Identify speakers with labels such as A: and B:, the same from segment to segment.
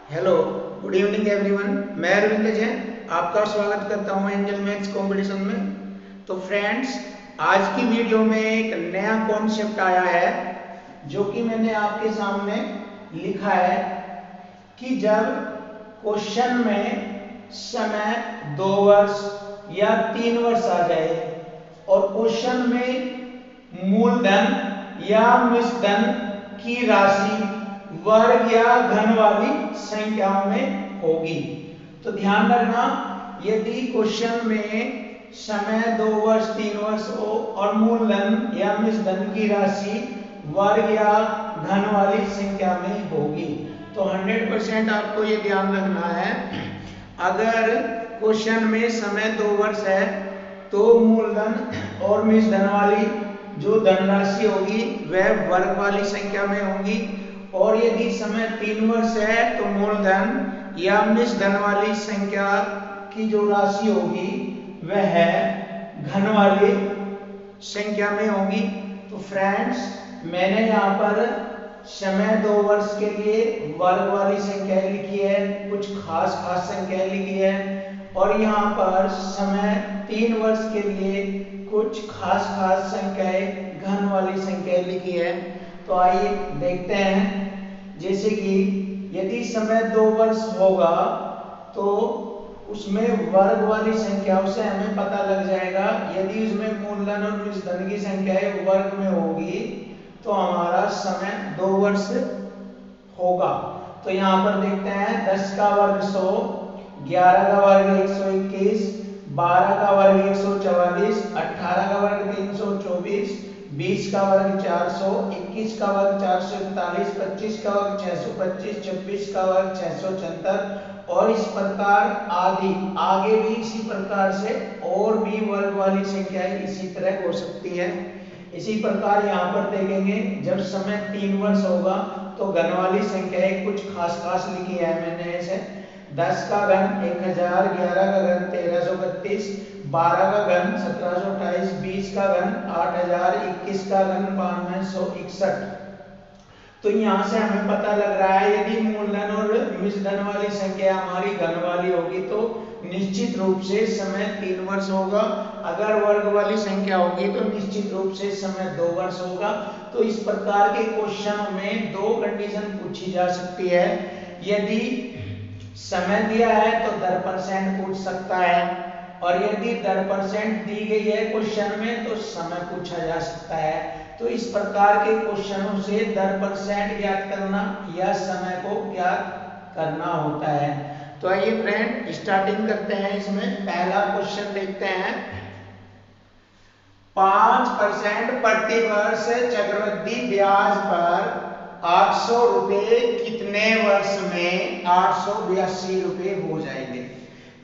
A: Hello, good evening everyone. मैं अरविंद जैन आपका स्वागत करता हूं एंजल मैथ्स कंपटीशन में। तो फ्रेंड्स, आज की वीडियो में एक नया कॉन्सेप्ट आया है जो कि मैंने आपके सामने लिखा है कि जब क्वेश्चन में समय 2 वर्ष या 3 वर्ष आ जाए और क्वेश्चन में मूलधन या मिश्रधन की राशि वर्ग या घन वाली संख्याओं में होगी। तो ध्यान रखना, यदि क्वेश्चन में समय 2 वर्ष 3 वर्ष हो और मूलधन या मिश्रधन की राशि वर्ग या घन वाली संख्या में होगी तो 100% आपको ये ध्यान रखना है। अगर क्वेश्चन में समय 2 वर्ष है तो मूलधन और मिश्रधन वाली जो धनराशि होगी वह वर्ग वाली संख्या में होगी, और यदि समय 3 वर्ष है तो मूलधन या मिश्रधन वाली संख्या की जो राशि होगी वह घन वाली संख्या में होगी। तो फ्रेंड्स, मैंने यहाँ पर समय 2 वर्ष के लिए वर्ग वाली संख्याएं लिखी है, कुछ खास संख्याएं लिखी है, और यहाँ पर समय 3 वर्ष के लिए कुछ खास संख्याएं घन वाली संख्याएं लिखी है। तो आइए देखते हैं। जैसे कि यदि समय 2 वर्ष होगा तो उसमें वर्ग वाली संख्याओं से हमें पता लग जाएगा, यदि उसमें मूलधन और मिश्रधन की संख्याएं वर्ग में होगी तो हमारा समय 2 वर्ष होगा। तो यहाँ पर देखते हैं 10 का वर्ग 100, 11 का वर्ग 121, 12 का वर्ग 144, 18 का वर्ग 324, 20 का वर्ग 400, 21 का वर्ग 441, 25 का वर्ग 625, 26 का वर्ग 674, और इस प्रकार आगे भी इसी प्रकार से और भी वर्ग वाली संख्याएं इसी तरह हो सकती है। इसी प्रकार यहाँ पर देखेंगे, जब समय 3 वर्ष होगा तो घन वाली संख्याएं कुछ खास लिखी है मैंने ऐसे। 10 का घन 1000, 11 का घन 1332, 12 का घन 1728, 20 का घन 8000, 21 का घन 9261। तो यहाँ से हमें पता लग रहा है यदि मूलधन और मिश्रधन वाली संख्या हमारी घन वाली होगी तो निश्चित रूप से समय 3 वर्ष होगा। अगर वर्ग वाली संख्या होगी तो निश्चित रूप से समय 2 वर्ष होगा। तो इस प्रकार के क्वेश्चन में 2 कंडीशन पूछी जा सकती है। यदि समय दिया है तो दर परसेंट पूछ सकता है, और यदि दर परसेंट दी गई है क्वेश्चन में तो समय पूछा जा सकता है। तो इस प्रकार के क्वेश्चनों से दर परसेंट ज्ञात करना या समय को ज्ञात करना होता है। तो आइए फ्रेंड स्टार्टिंग करते हैं। इसमें पहला क्वेश्चन देखते हैं। 5% प्रति वर्ष चक्रवृद्धि ब्याज पर 800 रुपए कितने वर्ष में 882 रुपए हो जाएंगे।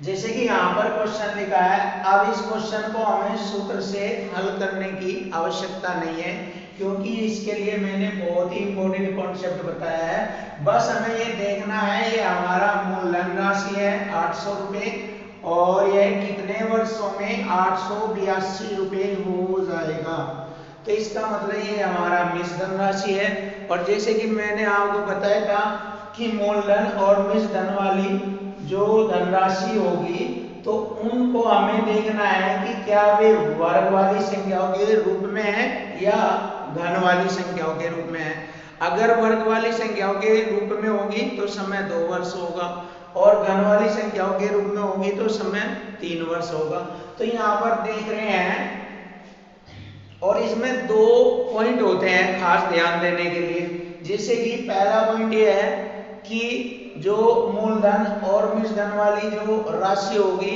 A: जैसे कि यहाँ पर क्वेश्चन लिखा है, अब इस क्वेश्चन को हमें सूत्र से हल करने की आवश्यकता नहीं है, क्योंकि इसके लिए मैंने बहुत ही इंपॉर्टेंट कॉन्सेप्ट बताया है। बस हमें ये देखना है, ये हमारा मूलधन राशि है 800 रुपए, और यह कितने वर्षों में 882 रुपए हो जाएगा। तो इसका मतलब ये हमारा मिश्रधन राशि है। और जैसे कि मैंने आपको बताया था कि मूलधन और मिश्रधन वाली जो धनराशि होगी तो उनको हमें देखना है कि क्या वे वर्ग वाली संख्याओं के रूप में है या घन वाली संख्याओं के रूप में है। अगर वर्ग वाली संख्याओं के रूप में होगी तो समय 2 वर्ष होगा, और घन वाली संख्याओं के रूप में होगी तो समय 3 वर्ष होगा। तो यहाँ पर देख रहे हैं, और इसमें 2 पॉइंट होते हैं खास ध्यान देने के लिए। जैसे कि पहला पॉइंट ये है कि जो मूलधन और मिश्रधन वाली जो राशि होगी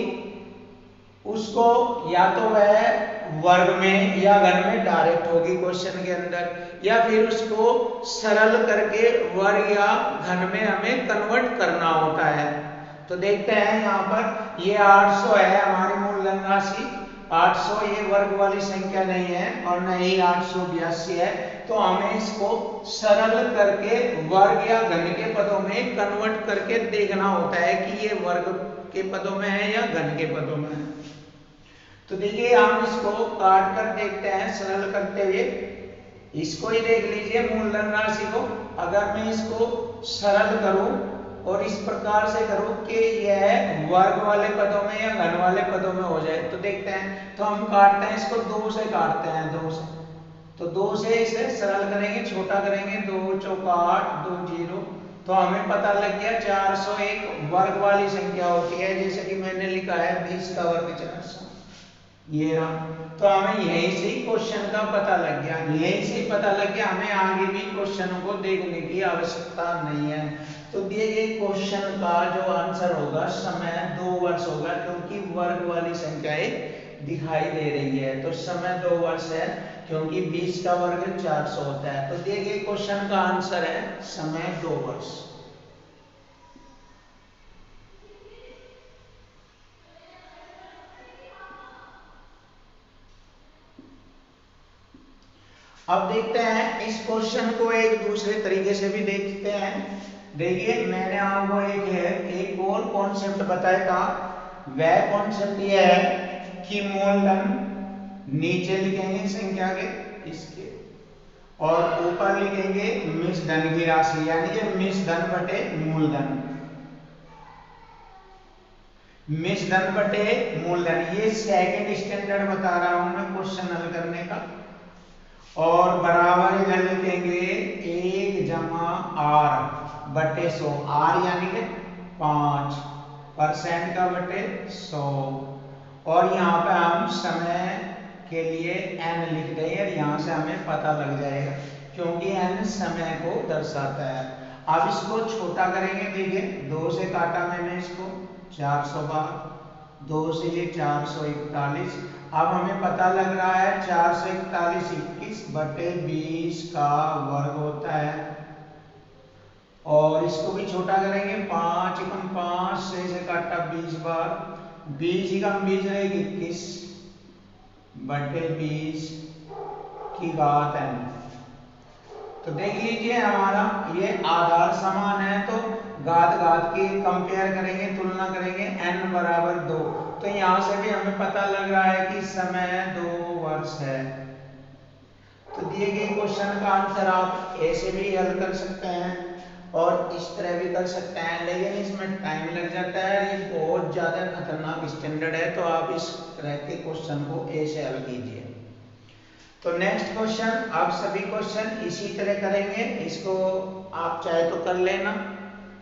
A: उसको या तो वह वर्ग में या घन में डायरेक्ट होगी क्वेश्चन के अंदर, या फिर उसको सरल करके वर्ग या घन में हमें कन्वर्ट करना होता है। तो देखते हैं यहाँ पर ये 800 है हमारी मूलधन राशि। 800 ये वर्ग वाली संख्या नहीं है और न ही 882 है, तो हमें इसको सरल करके वर्ग या घन के पदों में कन्वर्ट करके देखना होता है कि ये वर्ग के पदों में है या घन के पदों में है। तो देखिए, हम इसको काट कर देखते हैं सरल करते हुए। इसको ही देख लीजिए मूलधन राशि को, अगर मैं इसको सरल करूं और इस प्रकार से करो कि यह वर्ग वाले पदों में या घन वाले पदों में हो जाए। तो देखते हैं, तो हम काटते हैं इसको, 2 से काटते हैं, 2 से। तो 2 से इसे सरल करेंगे, छोटा करेंगे, 2 चौका 8, 2 0। तो हमें पता लग गया 401 वर्ग वाली संख्या होती है, जैसे कि मैंने लिखा है 20 का वर्ग 400, ये रहा। तो हमें यहीं से ही क्वेश्चन का पता लग गया, यहीं से ही पता लग गया, हमें आगे भी क्वेश्चनों को देखने की आवश्यकता नहीं है। तो दिए गए क्वेश्चन का जो आंसर होगा समय 2 वर्ष होगा, क्योंकि वर्ग वाली संख्याएं दिखाई दे रही है। तो समय 2 वर्ष है, क्योंकि 20 का वर्ग 400 होता है। तो दिए गए क्वेश्चन का आंसर है समय 2 वर्ष। अब देखते हैं इस क्वेश्चन को एक दूसरे तरीके से भी देखते हैं। देखिए, मैंने आपको एक और कॉन्सेप्ट बताया था। वह कॉन्सेप्ट यह है कि मूलधन नीचे लिखेंगे संख्या के इसके, और ऊपर लिखेंगे मिश्रधन की राशि, यानी कि मिश्रधन बटे मूलधन, मिश्रधन बटे मूलधन। ये सेकंड स्टैंडर्ड बता रहा हूं मैं क्वेश्चन हल करने का। और बराबर इधर लिखेंगे 1 जमा r बटे 100, r यानी कि 5% का बटे 100। और यहाँ पे हम समय के लिए n लिख देंगे, और यहाँ से हमें पता लग जाएगा, क्योंकि n समय को दर्शाता है। अब इसको छोटा करेंगे, देखिए 2 से काटा मैंने इसको, 400 बार, 2 से ये 441। अब हमें पता लग रहा है 441 21 बटे 20 का वर्ग होता है। और इसको भी छोटा करेंगे, 5 एकम 5 से काटा 20 बार, 20 एकम 20 रहेगी 21 बटे 20 की घात n। तो देख लीजिए हमारा ये आधार समान है, तो घात घात की कंपेयर करेंगे, तुलना करेंगे, n बराबर 2। तो यहाँ से भी हमें पता लग रहा है कि समय 2 वर्ष है। तो दिए गए क्वेश्चन का आंसर आप ऐसे भी हल कर सकते हैं और इस तरह भी कर सकते हैं, लेकिन इसमें टाइम लग जाता है, ये बहुत ज्यादा खतरनाक स्टैंडर्ड है। तो आप इस तरह के क्वेश्चन को ऐसे हल कीजिए। तो नेक्स्ट क्वेश्चन, आप सभी क्वेश्चन इसी तरह करेंगे, इसको आप चाहे तो कर लेना,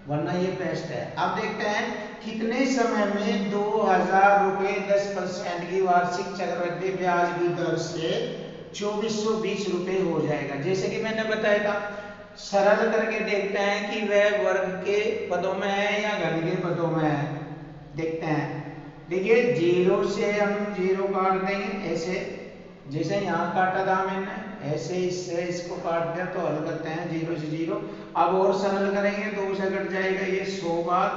A: वरना ये बेस्ट है। अब देखते हैं कितने समय में 2000 रुपए 10% की वार्षिक चक्रवृद्धि ब्याज की दर से 2420 रुपए हो जाएगा। जैसे कि मैंने बताया था, सरल करके देखते हैं कि वह वर्ग के पदों में है या घन के पदों में है। देखते हैं, देखिए 0 से हम 0 काट देंगे, ऐसे जैसे यहाँ काटा था मैंने, ऐसे इससे इसको काट दिया, तो हल करते हैं 0 से 0। अब और सरल करेंगे, 2 से कट जाएगा ये 100 बार,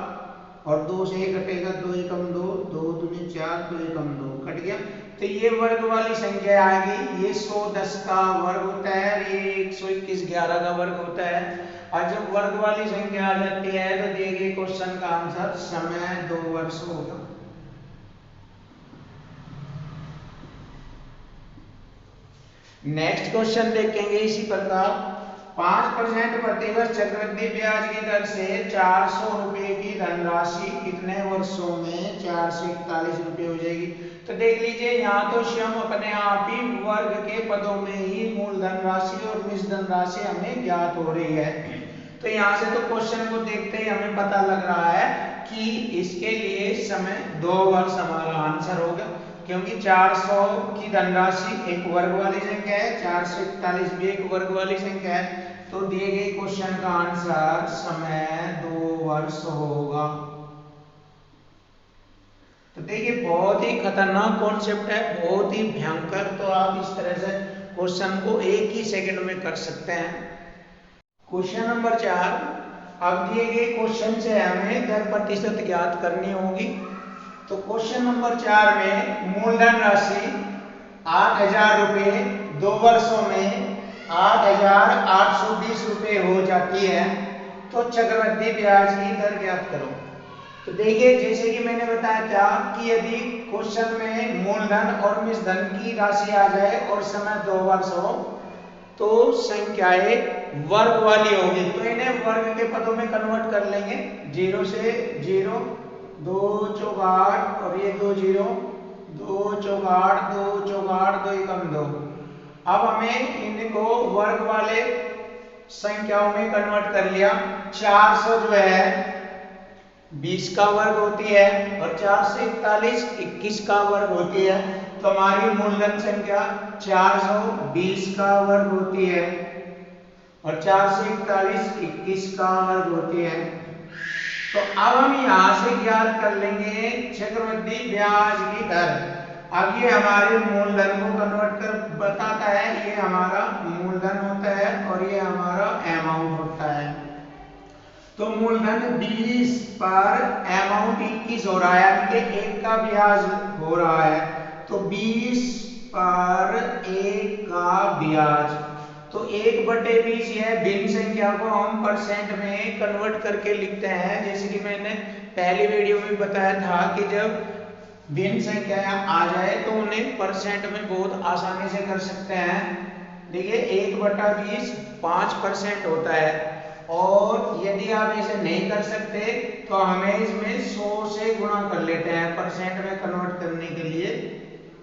A: और 2 से कटेगा 2 एकम 2, 2 दूनी 4, 2 एकम 2 कट गया। तो ये वर्ग वाली संख्या आएगी, ये 110 का वर्ग होता है, ये 121 11 का वर्ग होता है। और जब वर्ग वाली संख्या आ जाती है तो दिए गए क्वेश्चन का आंसर समय 2 वर्ष होगा। नेक्स्ट क्वेश्चन देखेंगे इसी प्रकार, 5% प्रतिवर्ष चक्रवृद्धि ब्याज की दर से 400 रुपए की धनराशि कितने वर्षों में 441 रुपए हो जाएगी। तो देख लीजिए, यहाँ तो स्वयं अपने आप ही वर्ग के पदों में ही मूलधन राशि और मिश्रधन राशि हमें ज्ञात हो रही है। तो यहाँ से तो क्वेश्चन को देखते ही हमें पता लग रहा है कि इसके लिए समय 2 वर्ष हमारा आंसर होगा, क्योंकि 400 की धनराशि एक वर्ग वाली संख्या है, 441 भी एक वर्ग वाली संख्या है। तो दिए गए क्वेश्चन का आंसर समय 2 वर्ष होगा। तो देखिए, बहुत ही खतरनाक कॉन्सेप्ट है, बहुत ही भयंकर। तो आप इस तरह से क्वेश्चन को एक ही सेकंड में कर सकते हैं। क्वेश्चन नंबर 4, अब दिए गए क्वेश्चन से हमें दर प्रतिशत ज्ञात करनी होगी। तो क्वेश्चन नंबर 4 में मूलधन राशि 8000 रुपए 2 वर्षों में 8820 रुपए हो जाती है, तो चक्रवृद्धि ब्याज की दर ज्ञात करो। तो देखिए, जैसे कि मैंने बताया था कि यदि क्वेश्चन में मूलधन और मिश्रधन की राशि आ जाए और समय 2 वर्ष हो, तो संख्याएं वर्ग वाली होगी, तो इन्हें वर्ग के पदों में कन्वर्ट कर लेंगे। 0 से 0, 2 चौक 8 और ये 2 0, 2 चौक 8, 2 चौक 8, 2 एकम 2। अब हमें इनको वर्ग वाले संख्याओं में कन्वर्ट कर लिया। 400 जो है 20 का वर्ग होती है और 4 से 41 21 का वर्ग होती है, तो हमारी मूलधन संख्या 420 का वर्ग होती है और 4 से 41 21 का वर्ग होती है। तो अब हम यहां से ज्ञात कर लेंगे चक्रवृद्धि ब्याज की दर। अब ये हमारे मूलधन को कन्वर्ट कर बताता है, ये हमारा मूलधन होता है और ये हमारा अमाउंट होता है। तो मूलधन 20 पर अमाउंट 21 हो रहा है, क्योंकि 1 का ब्याज हो रहा है, तो 20 पर 1 का ब्याज, तो 1/20 यह भिन्न संख्या को हम परसेंट में कन्वर्ट करके लिखते हैं। जैसे कि मैंने पहली वीडियो में बताया था कि जब भिन्न संख्या आ जाए तो उन्हें परसेंट में बहुत आसानी से कर सकते हैं। देखिए 1/20 5% होता है, और यदि आप इसे नहीं कर सकते तो हमें इसमें 100 से गुणा कर लेते हैं परसेंट में कन्वर्ट करने के लिए।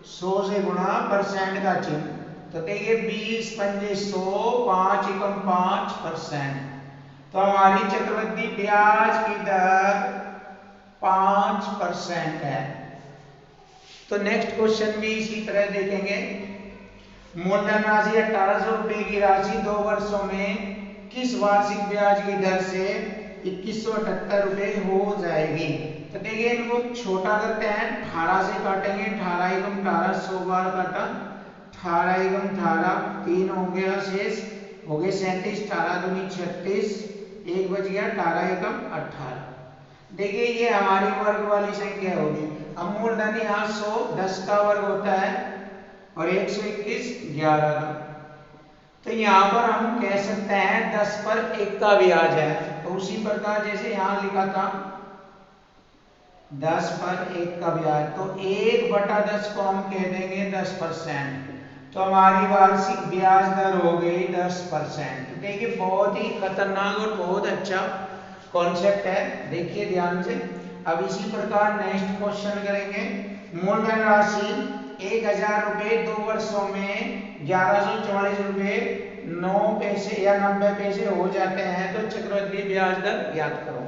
A: 100 से गुणा परसेंट का चिन्ह, तो देखिए 20 पंजे 100, 5 एकम 5%। तो हमारी चक्रवृद्धि ब्याज की दर 5% है। तो नेक्स्ट क्वेश्चन भी इसी तरह देखेंगे। मूलधन राशि 1800 रुपए की राशि 2 वर्षों में किस वार्षिक ब्याज की दर से 2178 रुपए हो जाएगी। तो देखिए इनको छोटा करते हैं, 18 से काटेंगे, 18 एकम 18, 100 बार काटा, 18 एकम 18, 3 हो गया, शेष हो गए 37, 18 दूनी 36, 1 बच गया, 18 एकम 18। देखिए ये हमारी वर्ग वाली संख्या होगी। अब मूलधन यहाँ 100 10 का वर्ग होता है और 121 11 का, तो यहाँ पर हम कह सकते हैं 10 पर 1 का ब्याज है। तो उसी प्रकार जैसे यहाँ लिखा था 10 पर 1 का ब्याज, तो 1/10 को हम कह देंगे 10%, तो हमारी वार्षिक ब्याज दर हो गई 10%। तो देखिए बहुत ही खतरनाक और बहुत अच्छा कॉन्सेप्ट है, देखिए ध्यान से। अब इसी प्रकार नेक्स्ट क्वेश्चन करेंगे। मूलधन राशि 1000 रुपए 2 वर्षों में 1144 रुपए 9 पैसे या 90 पैसे हो जाते हैं, तो चक्रवृद्धि ब्याज दर ज्ञात करो।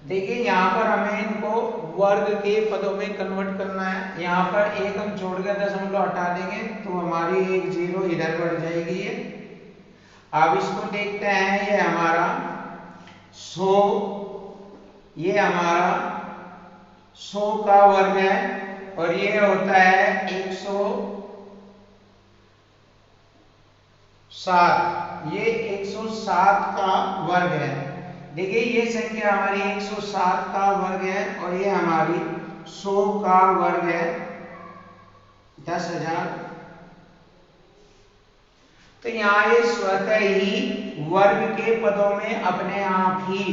A: देखिए यहाँ पर हमें इनको वर्ग के पदों में कन्वर्ट करना है। यहाँ पर एक हम छोड़कर दशमलव हटा देंगे तो हमारी एक 0 इधर बढ़ जाएगी ये। अब इसको देखते हैं, ये हमारा 100, ये हमारा 100 का वर्ग है और ये होता है 107, ये 107 का वर्ग है। देखिए ये संख्या हमारी 107 का वर्ग है और ये हमारी 100 का वर्ग है 10,000। तो यहाँ ये स्वतः ही वर्ग के पदों में अपने आप ही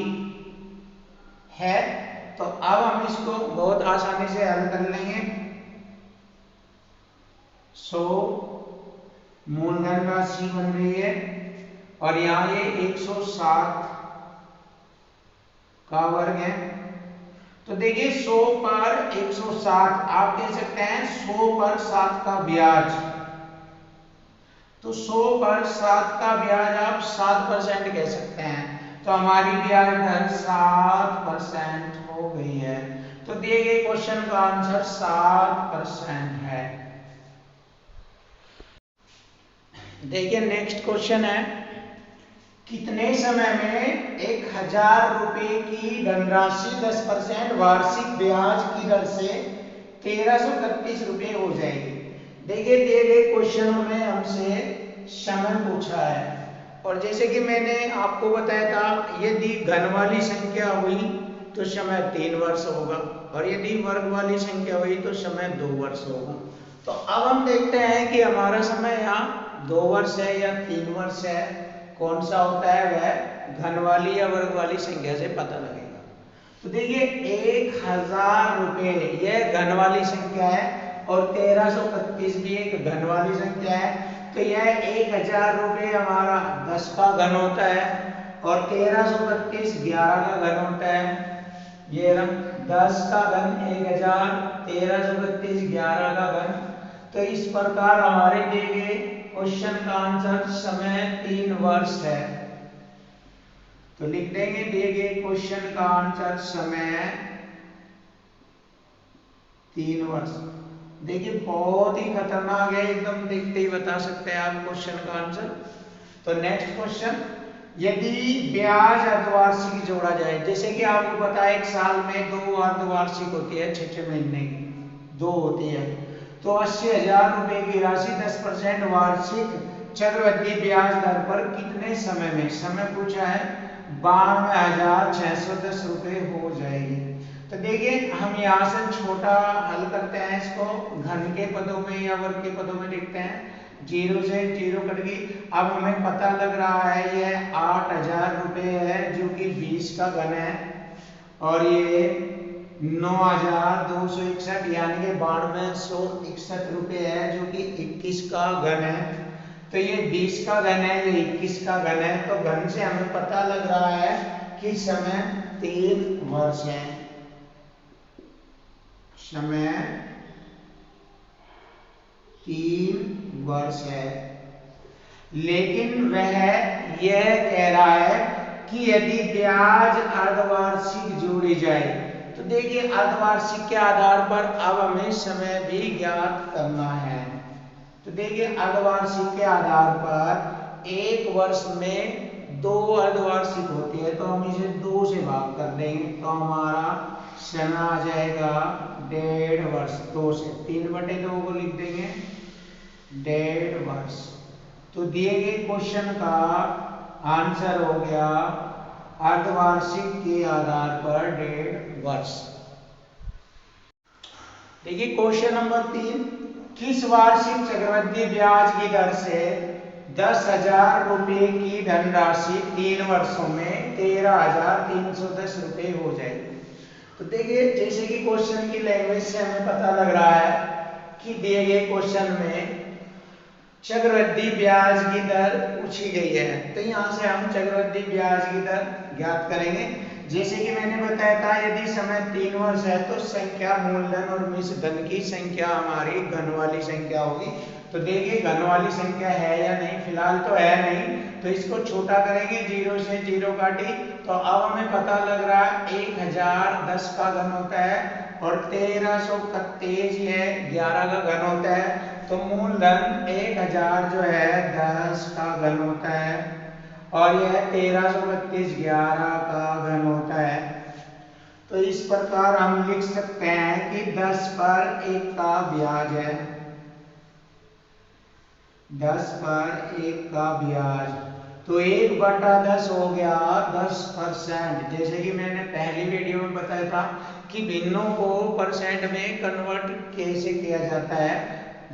A: है। तो अब हम इसको बहुत आसानी से हल कर लेंगे। 100 मूलधन राशि बन रही है और यहाँ ये 107 का वर्ग है। तो देखिए 100 पर 107, आप कह सकते हैं 100 पर 7 का ब्याज, तो 100 पर 7 का ब्याज आप 7% कह सकते हैं। तो हमारी ब्याज दर 7% हो गई है। तो दिए गए क्वेश्चन का आंसर 7% है। देखिए नेक्स्ट क्वेश्चन है, कितने समय में 1000 रुपए की धनराशि 10% वार्षिक ब्याज की दर से 1331 रुपए हो जाएगी। देखिए दिए गए क्वेश्चनों में हमसे समय पूछा है और जैसे कि मैंने आपको बताया था, यदि घन वाली संख्या हुई तो समय 3 वर्ष होगा और यदि वर्ग वाली संख्या हुई तो समय 2 वर्ष होगा। तो अब हम देखते हैं कि हमारा समय यहाँ 2 वर्ष है या 3 वर्ष है, कौन सा होता है वह घन वाली या वर्ग वाली संख्या से पता लगेगा। तो देखिए 1000 रुपए यह घन वाली संख्या है और 1331 भी एक घन वाली संख्या है। तो यह 1000 रुपये हमारा 10 का घन होता है और 1332 11 का घन होता है। ये रहा 10 का घन 1000, 1332 11 का घन। तो इस प्रकार हमारे दिए गए क्वेश्चन का आंसर समय 3 वर्ष है। तो लिख देंगे दिए गए क्वेश्चन का आंसर समय 3 वर्ष। देखिए बहुत ही खतरनाक है, एकदम देखते ही बता सकते हैं आप क्वेश्चन का आंसर। तो नेक्स्ट क्वेश्चन, यदि ब्याज अर्धवार्षिक जोड़ा जाए, जैसे कि आपको पता है एक साल में 2 अर्धवार्षिक होती है, 6 महीने की 2 होती है। तो 80,000 रुपए की राशि 10% वार्षिक चक्रवृद्धि ब्याज दर पर कितने समय में, समय पूछा है, 92,610 रुपए हो जाएगी। तो देखिए हम यहाँ से छोटा हल करते हैं, इसको घन के पदों में या वर्ग के पदों में लिखते हैं। 0 से 0 कट गई। अब हमें पता लग रहा है यह 8,000 रुपए है जो कि 20 का घन है और ये 9,261 यानी कि 9261 रुपए है जो कि 21 का घन है। तो ये 20 का घन है, ये 21 का घन है। तो घन से हमें पता लग रहा है कि समय 3 वर्ष है। समय 3 वर्ष है। लेकिन वह यह कह रहा है कि यदि ब्याज अर्धवार्षिक जोड़ी जाए, तो देखिए अर्धवार्षिक के आधार पर अब हमें समय भी ज्ञात करना है। तो देखिए अर्धवार्षिक के आधार पर एक वर्ष में 2 अर्धवार्षिक होती है, तो हम इसे 2 से भाग कर देंगे तो हमारा समय आ जाएगा 1.5 वर्ष। 2 से 3/2 को लिख देंगे 1.5 वर्ष। तो दिए गए क्वेश्चन का आंसर हो गया अर्धवार्षिक के आधार पर 1.5 वर्ष। देखिए क्वेश्चन नंबर 3, किस वार्षिक चक्रवृद्धि ब्याज की दर से 10,000 रुपए की धनराशि 3 वर्षों में 13,310 रुपए हो जाएगी। तो देखिए जैसे कि क्वेश्चन की लैंग्वेज से हमें पता लग रहा है कि दिए गए क्वेश्चन में चक्रवृद्धि ब्याज की दर पूछी गई है। तो यहाँ से हम चक्रवृद्धि ब्याज की दर ज्ञात करेंगे। जैसे कि मैंने बताया था यदि समय 3 वर्ष है तो संख्या मूलधन और मिश्र धन की संख्या हमारी घन वाली संख्या होगी। तो देखिए घन वाली संख्या है या नहीं, फिलहाल तो है नहीं, तो इसको छोटा करेंगे, 0 से 0 काटी। तो अब हमें पता लग रहा है 1010 का घन होता है और 1331 है 11 का घन होता है। तो मूलधन 1000 जो है 10 का घन होता है और यह 1332 11 का घन होता है। तो इस प्रकार हम लिख सकते हैं कि 10 पर 1 का ब्याज है, 10 पर 1 का ब्याज। तो 1/10 हो गया 10%। जैसे कि मैंने पहली वीडियो में बताया था कि भिन्नों को परसेंट में कन्वर्ट कैसे किया जाता है,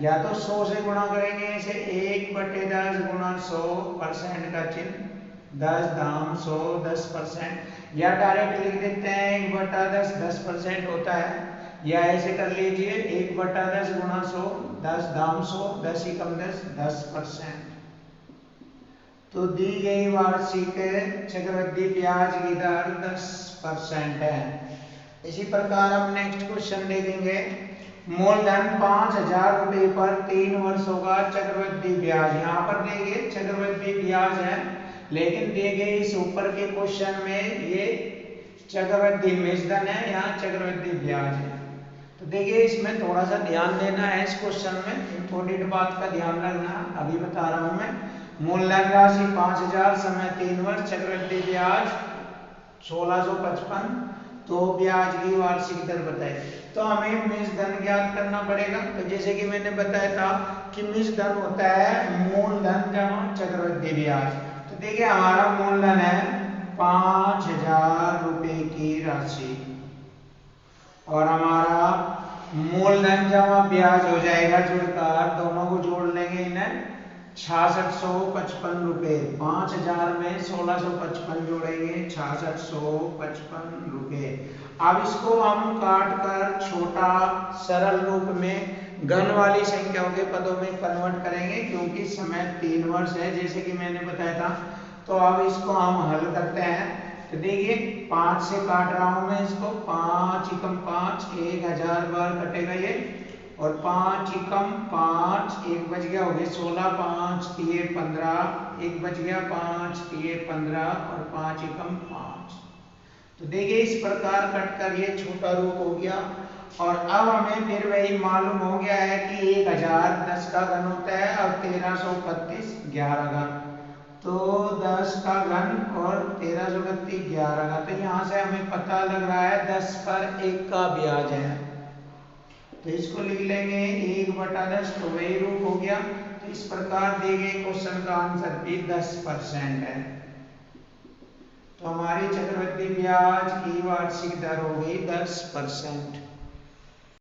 A: या तो 100 से गुणा करेंगे, इसे 1/10 गुणा 100% का चिन्ह 10 दाम 100 10%, या डायरेक्ट लिख देते हैं 1/10 10% होता है, या ऐसे कर लीजिए 1/10 गुणा 100 10 दाम 100 10 ही कम 10 10%। तो दी गई वार्षिक चक्रवृद्धि ब्याज की दर 10% है। इसी प्रकार हम नेक्स्ट क्वेश्चन देखेंगे। मूलधन 5,000 रुपए पर 3 वर्षों का चक्रवृद्धि ब्याज, यहाँ पर देखिए चक्रवृद्धि ब्याज है, लेकिन दिए गए इस ऊपर के क्वेश्चन में ये चक्रवृद्धि मिश्रधन है, यहाँ चक्रवृद्धि ब्याज है। तो देखिए इसमें थोड़ा सा ध्यान देना है, इस क्वेश्चन में इम्पोर्टेंट बात का ध्यान रखना, अभी बता रहा हूं मैं। मूलधन राशि 5,000, समय 3 वर्ष, चक्रवृद्धि ब्याज 1655, तो ब्याज की वार्षिक दर बताए। तो हमें मिश्रधन ज्ञात करना पड़ेगा। तो जैसे कि मैंने बताया था कि मिश्रधन होता है मूलधन जमा चक्रवृद्धि ब्याज। तो देखिए हमारा मूलधन है 5,000 रुपए की राशि और हमारा मूलधन जमा ब्याज हो जाएगा जुड़कर, दोनों को जोड़ लेंगे इन्हें 6655 रुपए। 5,000 में 1655 जोड़ेंगे 6655 रुपए। अब इसको हम काट कर छोटा सरल रूप में घन वाली संख्याओं के पदों में कन्वर्ट करेंगे, क्योंकि समय 3 वर्ष है जैसे कि मैंने बताया था। तो अब इसको हम हल करते हैं। तो देखिए 5 से काट रहा हूं मैं इसको, 5 एकम 5, 1000 बार कटेगा ये, और 5 एकम 5, एक बच गया, हो गया 16, 5 तिये 15, एक बच गया, 5 तिये 15 और 5 एकम 5। तो देखिए इस प्रकार कटकर ये छोटा रूप हो गया। और अब हमें फिर वही मालूम हो गया है कि 1000 10 का घन होता है और 1332 11 का। तो 10 का घन और 1332 11 का। तो यहाँ से हमें पता लग रहा है 10 पर 1 का ब्याज है। तो इसको लिख लेंगे 1/10, तो वही रूप हो गया। तो इस प्रकार दिए गए क्वेश्चन का आंसर भी 10% है। तो हमारी चक्रवृद्धि ब्याज की वार्षिक दर हो गई 10%।